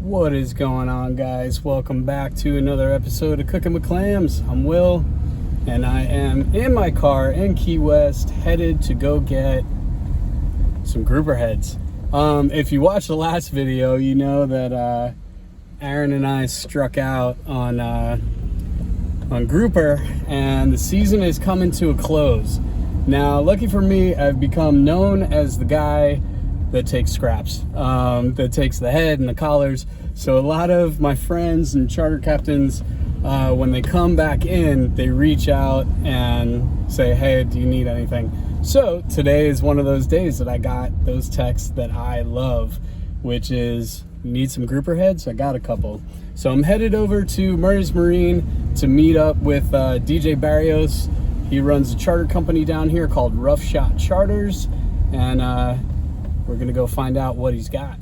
What is going on, guys? Welcome back to another episode of Cooking with Clams. I'm Will, and I am in my car in Key West, headed to go get some grouper heads. If you watched the last video, you know that Aaron and I struck out on grouper, and the season is coming to a close. Now, lucky for me, I've become known as the guy that takes scraps, that takes the head and the collars. So a lot of my friends and charter captains, when they come back in, they reach out and say, hey, do you need anything? So today is one of those days that I got those texts that I love, which is, need some grouper heads? I got a couple. So I'm headed over to Murray's Marine to meet up with DJ Barrios. He runs a charter company down here called Roughshot Charters, and we're gonna go find out what he's got.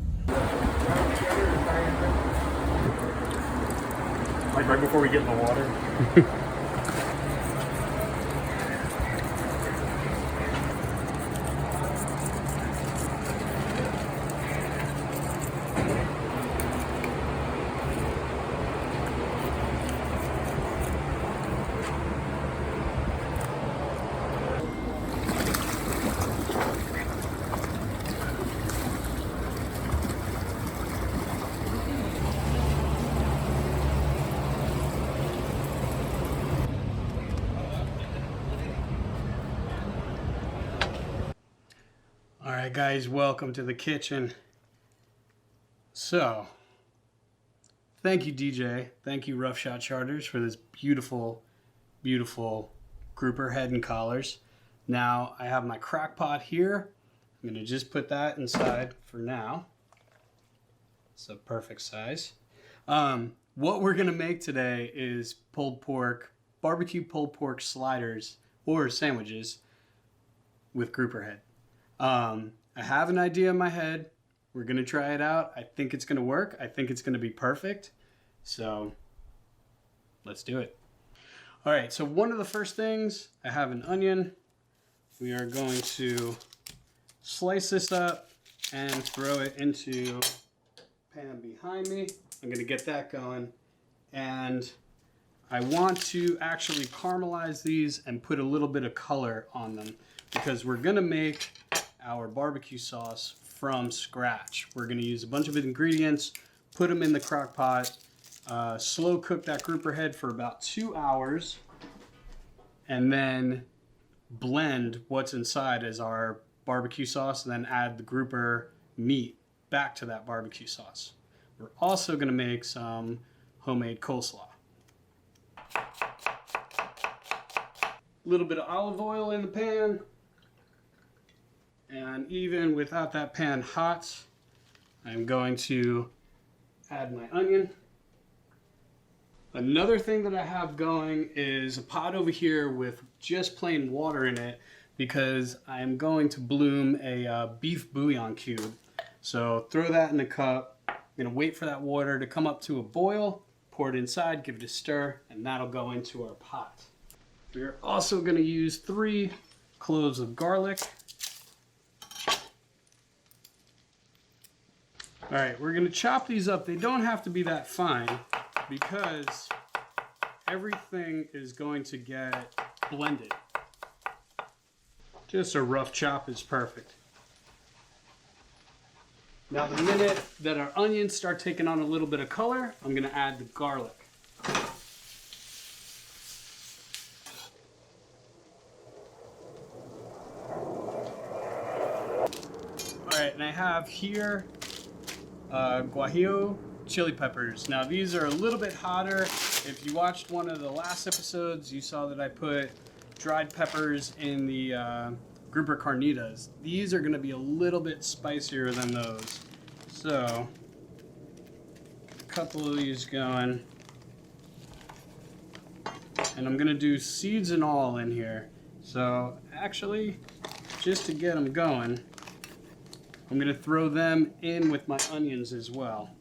Like right before we get in the water. All right, guys, welcome to the kitchen. So, thank you, DJ. Thank you, Roughshot Charters, for this beautiful, beautiful grouper head and collars. Now, I have my crock pot here. I'm gonna just put that inside for now. It's a perfect size. What we're gonna make today is pulled pork, barbecue pulled pork sliders or sandwiches with grouper head. I have an idea in my head. We're gonna try it out. I think it's gonna work. I think it's gonna be perfect. So let's do it. All right, so one of the first things, I have an onion. We are going to slice this up and throw it into the pan behind me. I'm gonna get that going. And I want to actually caramelize these and put a little bit of color on them, because we're gonna make our barbecue sauce from scratch. We're gonna use a bunch of ingredients, put them in the crock pot, slow cook that grouper head for about 2 hours, and then blend what's inside as our barbecue sauce, and then add the grouper meat back to that barbecue sauce. We're also gonna make some homemade coleslaw. A little bit of olive oil in the pan. And even without that pan hot, I'm going to add my onion. Another thing that I have going is a pot over here with just plain water in it, because I'm going to bloom a beef bouillon cube. So throw that in a cup. I'm gonna wait for that water to come up to a boil, pour it inside, give it a stir, and that'll go into our pot. We're also gonna use 3 cloves of garlic. All right, we're gonna chop these up. They don't have to be that fine, because everything is going to get blended. Just a rough chop is perfect. Now, the minute that our onions start taking on a little bit of color, I'm gonna add the garlic. All right, and I have here guajillo chili peppers. Now, these are a little bit hotter. If you watched one of the last episodes, you saw that I put dried peppers in the grouper carnitas. These are gonna be a little bit spicier than those. So, a couple of these going. And I'm gonna do seeds and all in here. So, actually, just to get them going, I'm gonna throw them in with my onions as well.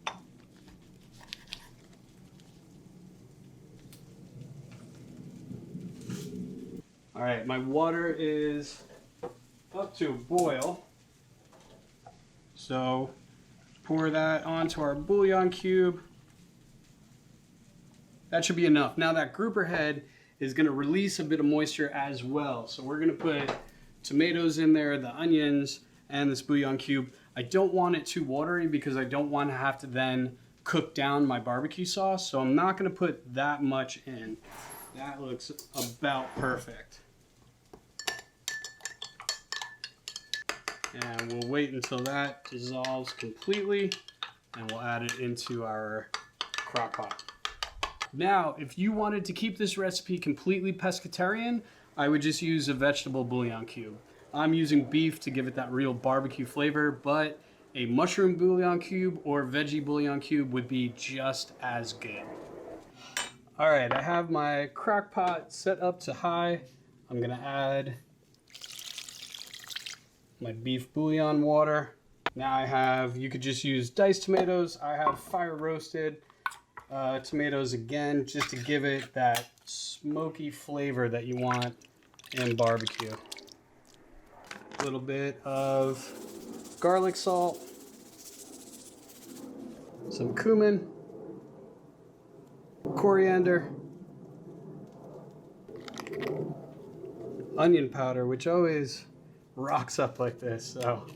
All right, my water is up to a boil. So Pour that onto our bouillon cube. That should be enough. Now that grouper head is going to release a bit of moisture as well. So we're going to put tomatoes in there, the onions, and this bouillon cube. I don't want it too watery because I don't want to have to then cook down my barbecue sauce. So I'm not going to put that much in. That looks about perfect. And we'll wait until that dissolves completely, and we'll add it into our crock pot. Now, if you wanted to keep this recipe completely pescatarian, I would just use a vegetable bouillon cube. I'm using beef to give it that real barbecue flavor, but a mushroom bouillon cube or veggie bouillon cube would be just as good. All right, I have my crock pot set up to high. I'm gonna add my beef bouillon water. Now I have, you could just use diced tomatoes. I have fire roasted tomatoes again, just to give it that smoky flavor that you want in barbecue. A little bit of garlic salt, some cumin, coriander, onion powder, which always rocks up like this, so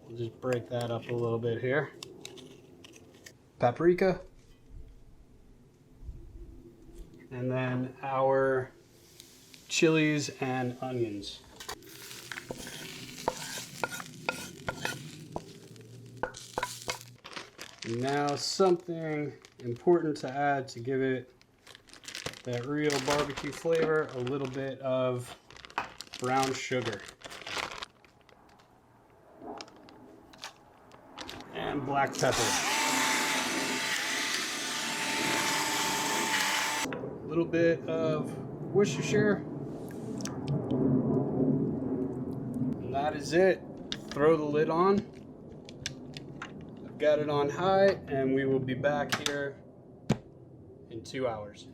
we'll just break that up a little bit here. Paprika, and then our chilies and onions. Now something important to add to give it that real barbecue flavor, a little bit of brown sugar. And black pepper. A little bit of Worcestershire. And that is it. Throw the lid on. I've got it on high, and we will be back here in 2 hours.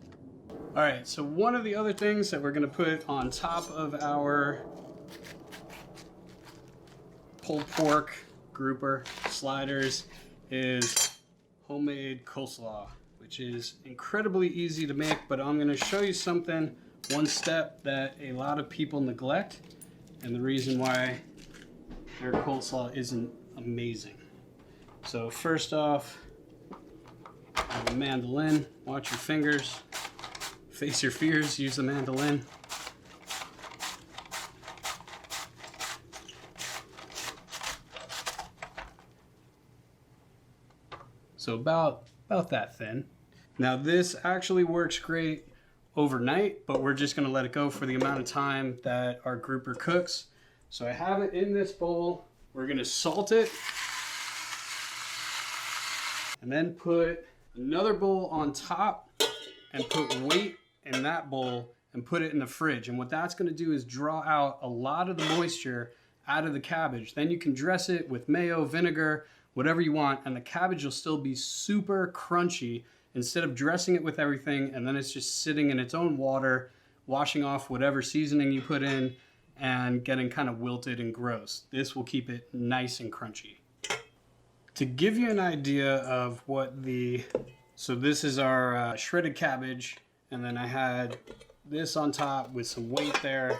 All right, so one of the other things that we're gonna put on top of our pulled pork grouper sliders is homemade coleslaw, which is incredibly easy to make, but I'm going to show you something, one step that a lot of people neglect, and the reason why their coleslaw isn't amazing. So first off, I have a mandolin. Watch your fingers, face your fears, use the mandolin. So about that thin. Now this actually works great overnight, but we're just gonna let it go for the amount of time that our grouper cooks. So I have it in this bowl. We're gonna salt it, and then put another bowl on top and put weight in that bowl and put it in the fridge. And what that's gonna do is draw out a lot of the moisture out of the cabbage. Then you can dress it with mayo, vinegar, whatever you want, and the cabbage will still be super crunchy instead of dressing it with everything and then it's just sitting in its own water, washing off whatever seasoning you put in and getting kind of wilted and gross. This will keep it nice and crunchy. To give you an idea of what so this is our shredded cabbage, and then I had this on top with some weight there,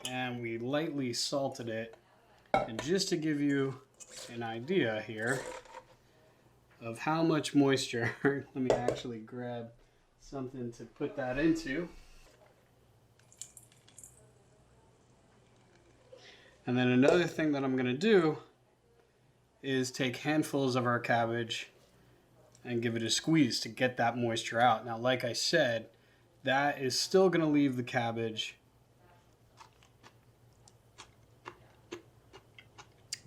and we lightly salted it. And just to give you an idea here of how much moisture, let me actually grab something to put that into. And then another thing that I'm going to do is take handfuls of our cabbage and give it a squeeze to get that moisture out. Now, like I said, that is still going to leave the cabbage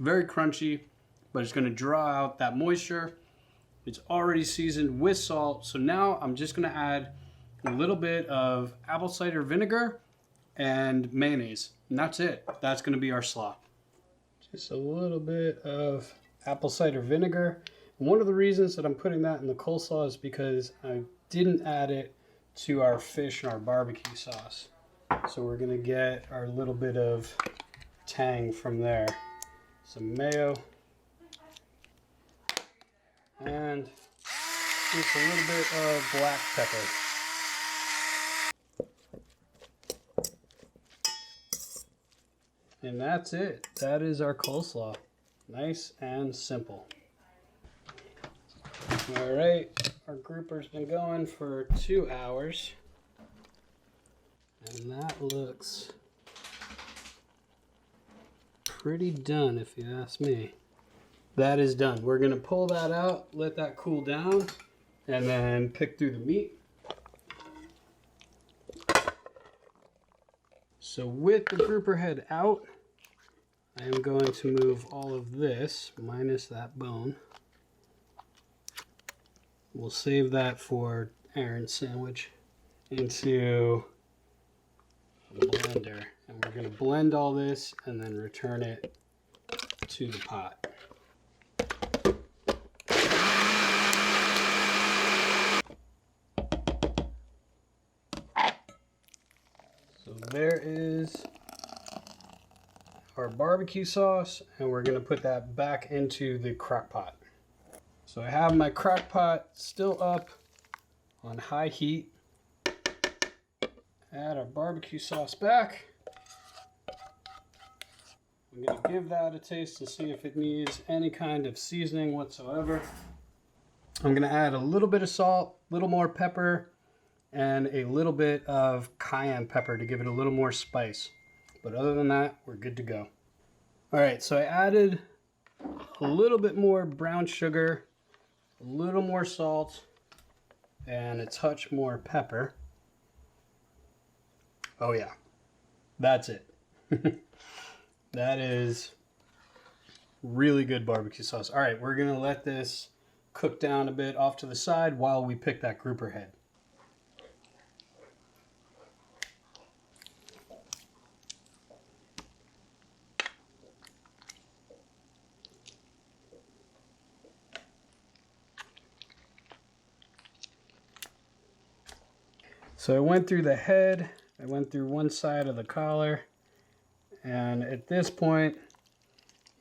very crunchy, but it's going to draw out that moisture. It's already seasoned with salt. So now I'm just going to add a little bit of apple cider vinegar and mayonnaise. And that's it. That's going to be our slaw. Just a little bit of apple cider vinegar. And one of the reasons that I'm putting that in the coleslaw is because I didn't add it to our fish and our barbecue sauce. So we're going to get our little bit of tang from there. Some mayo. And just a little bit of black pepper. And that's it. That is our coleslaw. Nice and simple. All right, our grouper's been going for 2 hours. And that looks pretty done if you ask me. That is done. We're gonna pull that out, let that cool down, and then pick through the meat. So with the grouper head out, I am going to move all of this, minus that bone. We'll save that for Aaron's sandwich, into a blender. And we're going to blend all this and then return it to the pot. So there is our barbecue sauce, and we're going to put that back into the crock pot. So I have my crock pot still up on high heat. Add our barbecue sauce back. I'm going to give that a taste to see if it needs any kind of seasoning whatsoever. I'm going to add a little bit of salt, a little more pepper, and a little bit of cayenne pepper to give it a little more spice. But other than that, we're good to go. All right, so I added a little bit more brown sugar, a little more salt, and a touch more pepper. Oh yeah, that's it. That is really good barbecue sauce. All right, we're gonna let this cook down a bit off to the side while we pick that grouper head. So I went through the head, I went through one side of the collar, and at this point,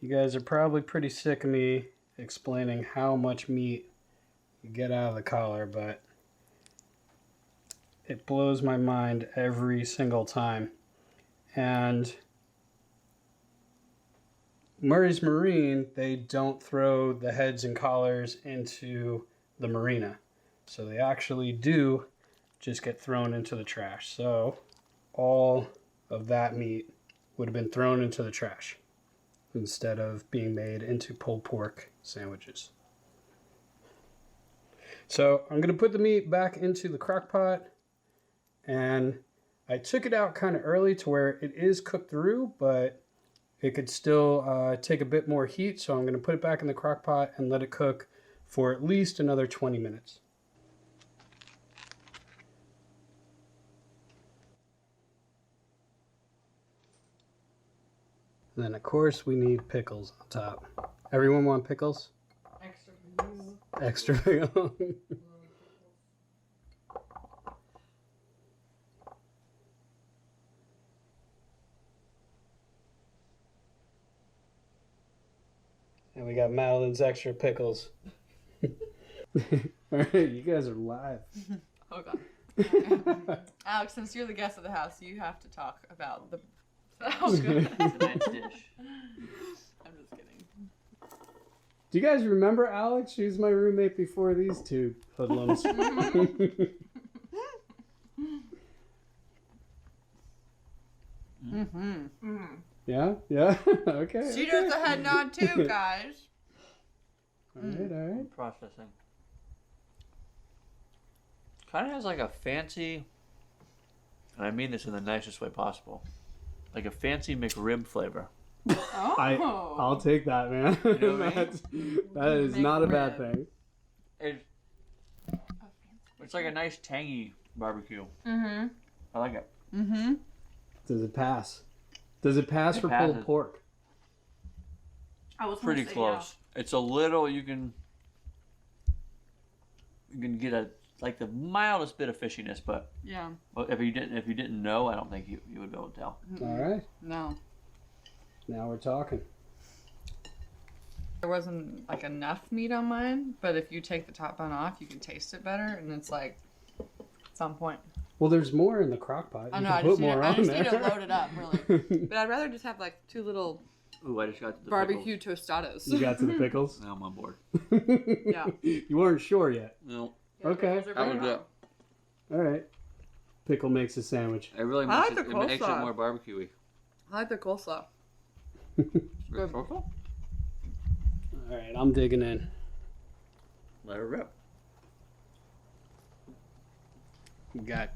you guys are probably pretty sick of me explaining how much meat you get out of the collar, but it blows my mind every single time. And Murray's Marine, they don't throw the heads and collars into the marina. So they actually do just get thrown into the trash. So all of that meat would have been thrown into the trash instead of being made into pulled pork sandwiches. So I'm going to put the meat back into the crock pot, and I took it out kind of early to where it is cooked through, but it could still take a bit more heat. So I'm going to put it back in the crock pot and let it cook for at least another 20 minutes. And then, of course, we need pickles on top. Everyone want pickles? Extra pickles. Extra pickles. And we got Madeline's extra pickles. All right, you guys are live. Oh, God. Alex, since you're the guest of the house, you have to talk about the... Oh, good. Tonight's dish. I'm just kidding. Do you guys remember Alex? She was my roommate before these two hoodlums. Yeah? Yeah? Okay. She does the head nod too, guys. All right. Processing. Kind of has like a fancy, and I mean this in the nicest way possible, like a fancy McRib flavor. Oh. I'll take that, man. You know what I mean? That is not a bad thing. It's like a nice tangy barbecue. Mm-hmm. I like it. Mm-hmm. Does it pass? Does it pass for pulled passes. pork? I was Pretty say, close. It's a little, you can get a like the mildest bit of fishiness, but Yeah. if you didn't know, I don't think you would be able to tell. All right. No. Now we're talking. There wasn't like enough meat on mine, but if you take the top bun off, you can taste it better, and it's like it's on point. Well, there's more in the crock pot. I You know. can I put just, more I on just there. need to load it up, really. But I'd rather just have like 2 little Ooh, I just got the barbecue pickles. tostados. You got to the pickles? Now I'm on board. Yeah. You weren't sure yet. No, Okay. Pickles are that was very it. hot. All right. Pickle makes a sandwich. It really I makes, like it, the it makes it coleslaw. more barbecuey. I like the coleslaw. Good. All All right, I'm digging in. Let it rip. We got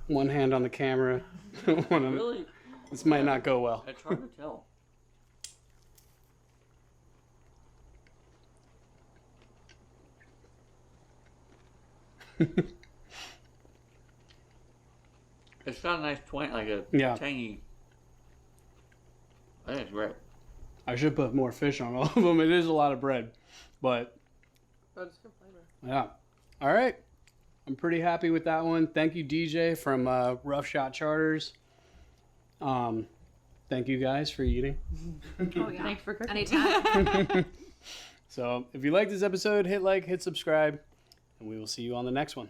one hand on the camera. One on- Really, This might not go well. it's hard to tell. It's got a nice twang, like a Yeah. tangy. I think it's great. I should put more fish on all of them. It is a lot of bread, but But it's good flavor. yeah. All right. I'm pretty happy with that one. Thank you, DJ from Roughshot Charters. Thank you guys for eating. Oh yeah. Thanks for cooking. Anytime. So if you like this episode, hit like, hit subscribe, and we will see you on the next one.